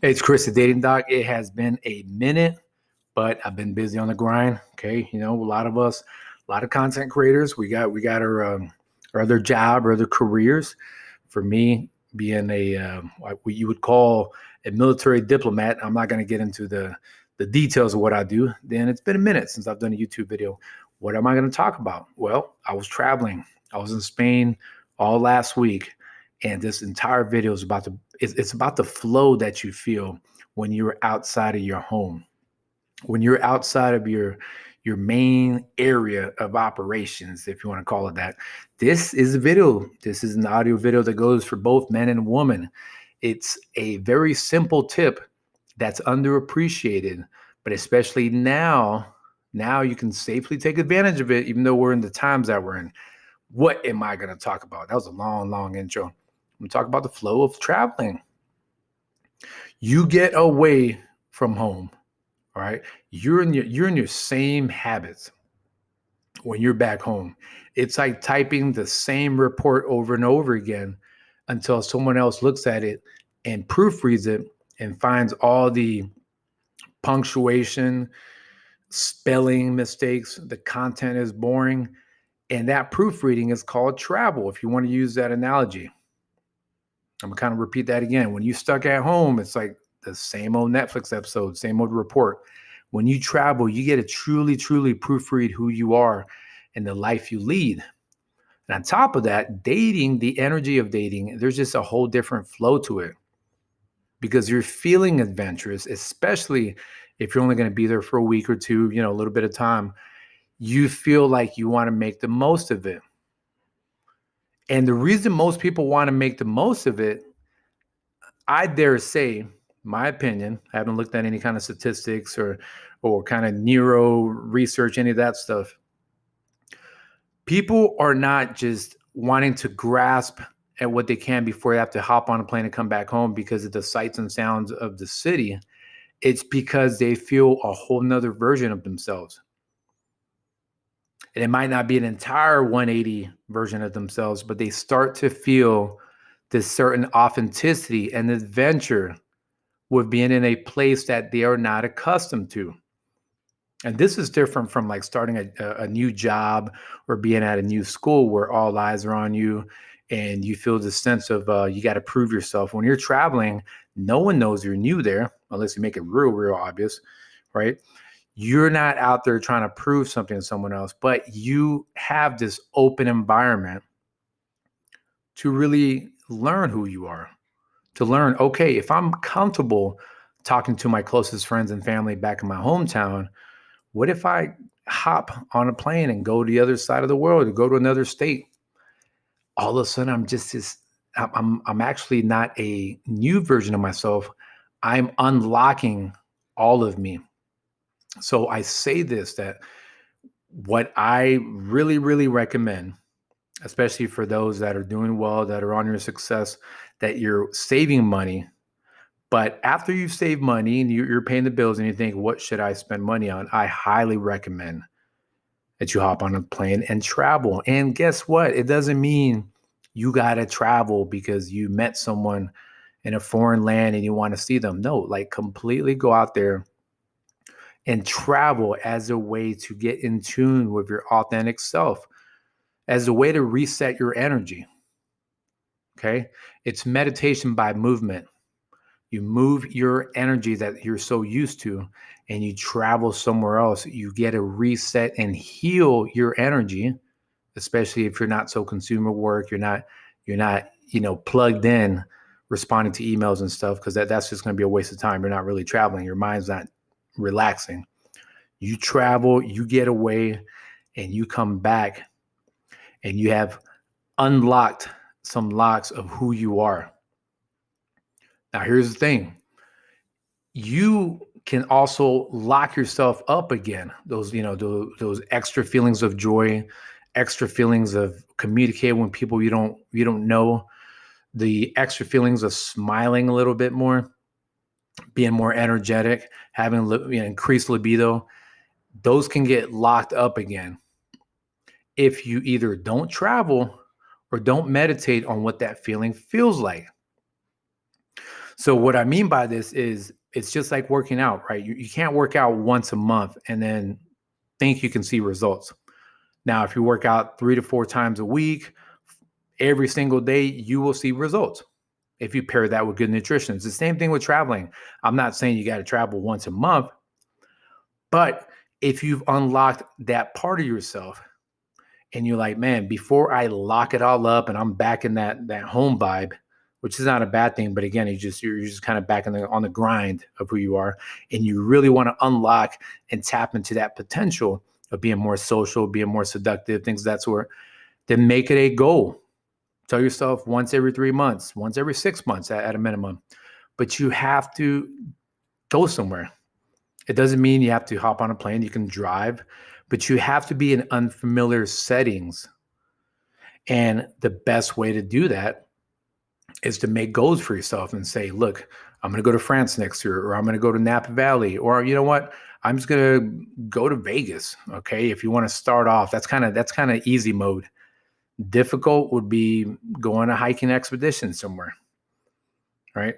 Hey, it's Chris, the Dating Doc. It has been a minute, but I've been busy on the grind. Okay, a lot of us, a lot of content creators. We got our other job or other careers. For me, being what you would call a military diplomat, I'm not going to get into the details of what I do. Then it's been a minute since I've done a YouTube video. What am I going to talk about? Well, I was traveling. I was in Spain all last week. And this entire video is it's about the flow that you feel when you're outside of your home, when you're outside of your main area of operations, if you want to call it that. This is a video. This is an audio video that goes for both men and women. It's a very simple tip that's underappreciated, but especially now you can safely take advantage of it, even though we're in the times that we're in. What am I going to talk about? That was a long intro. I'm going to talk about the flow of traveling. You get away from home, all right? You're in your same habits when you're back home. It's like typing the same report over and over again until someone else looks at it and proofreads it and finds all the punctuation, spelling mistakes, the content is boring, and that proofreading is called travel, if you want to use that analogy. I'm gonna kind of repeat that again. When you're stuck at home, it's like the same old Netflix episode, same old report. When you travel, you get to truly proofread who you are and the life you lead. And on top of that, dating, the energy of dating, there's just a whole different flow to it because you're feeling adventurous, especially if you're only going to be there for a week or two, a little bit of time. You feel like you want to make the most of it. And the reason most people want to make the most of it, I dare say, my opinion, I haven't looked at any kind of statistics or kind of neuro research, any of that stuff. People are not just wanting to grasp at what they can before they have to hop on a plane and come back home because of the sights and sounds of the city. It's because they feel a whole nother version of themselves. And it might not be an entire 180 version of themselves, but they start to feel this certain authenticity and adventure with being in a place that they are not accustomed to. And this is different from like starting a new job or being at a new school where all eyes are on you and you feel this sense of you got to prove yourself. When you're traveling, no one knows you're new there unless you make it real obvious, right? You're not out there trying to prove something to someone else, but you have this open environment to really learn who you are, to learn, okay, if I'm comfortable talking to my closest friends and family back in my hometown, what if I hop on a plane and go to the other side of the world or go to another state? All of a sudden, I'm actually not a new version of myself. I'm unlocking all of me. So I say this, that what I really recommend, especially for those that are doing well, that are on your success, that you're saving money. But after you've saved money and you're paying the bills and you think, what should I spend money on? I highly recommend that you hop on a plane and travel. And guess what? It doesn't mean you got to travel because you met someone in a foreign land and you want to see them. No, like completely go out there and travel as a way to get in tune with your authentic self, as a way to reset your energy. Okay? It's meditation by movement. You move your energy that you're so used to and you travel somewhere else. You get to reset and heal your energy, especially if you're not so consumer work, you're not, plugged in responding to emails and stuff, because that's just going to be a waste of time. You're not really traveling. Your mind's not relaxing. You travel, you get away, and you come back and you have unlocked some locks of who you are. Now, here's the thing. You can also lock yourself up again. Those extra feelings of joy, extra feelings of communicating with people you don't know, the extra feelings of smiling a little bit more, being more energetic, having increased libido. Those can get locked up again if you either don't travel or don't meditate on what that feeling feels like. So what I mean by this is it's just like working out, right? You can't work out once a month and then think you can see results. Now, if you work out 3 to 4 times a week, every single day, you will see results. If you pair that with good nutrition, it's the same thing with traveling. I'm not saying you got to travel once a month, but if you've unlocked that part of yourself and you're like, man, before I lock it all up and I'm back in that home vibe, which is not a bad thing, but again, you're just kind of back on the grind of who you are, and you really want to unlock and tap into that potential of being more social, being more seductive, things of that sort. Then make it a goal. Tell yourself once every 3 months, once every 6 months at a minimum. But you have to go somewhere. It doesn't mean you have to hop on a plane. You can drive, but you have to be in unfamiliar settings. And the best way to do that is to make goals for yourself and say, look, I'm going to go to France next year, or I'm going to go to Napa Valley, or you know what? I'm just going to go to Vegas. Okay. If you want to start off, that's kind of easy mode. Difficult would be going on a hiking expedition somewhere, right?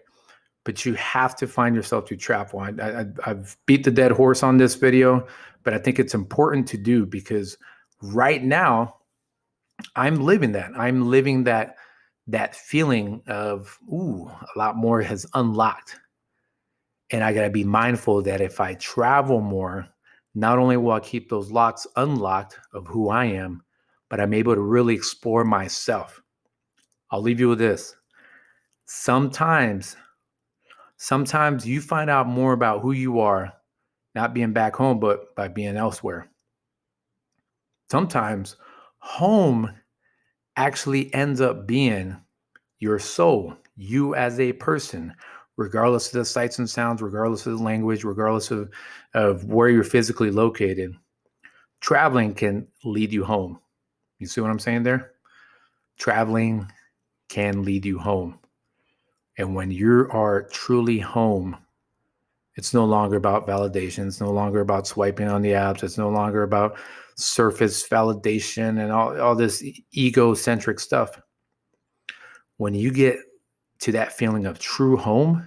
But you have to find yourself to travel. I've beat the dead horse on this video, but I think it's important to do because right now I'm living that. I'm living that feeling of, ooh, a lot more has unlocked. And I got to be mindful that if I travel more, not only will I keep those locks unlocked of who I am, but I'm able to really explore myself. I'll leave you with this. Sometimes you find out more about who you are, not being back home, but by being elsewhere. Sometimes home actually ends up being your soul, you as a person, regardless of the sights and sounds, regardless of the language, regardless of where you're physically located. Traveling can lead you home. You see what I'm saying there? Traveling can lead you home. And when you are truly home, it's no longer about validation. It's no longer about swiping on the apps. It's no longer about surface validation and all this egocentric stuff. When you get to that feeling of true home,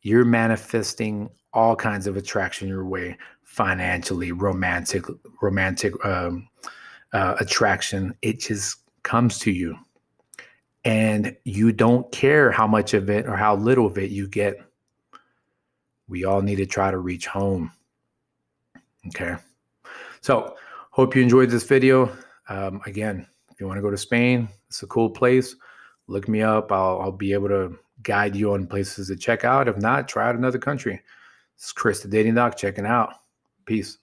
you're manifesting all kinds of attraction your way, financially, romantic attraction. It just comes to you. And you don't care how much of it or how little of it you get. We all need to try to reach home. Okay. So hope you enjoyed this video. Again, if you want to go to Spain, it's a cool place. Look me up. I'll be able to guide you on places to check out. If not, try out another country. This is Chris, the Dating Doc, checking out. Peace.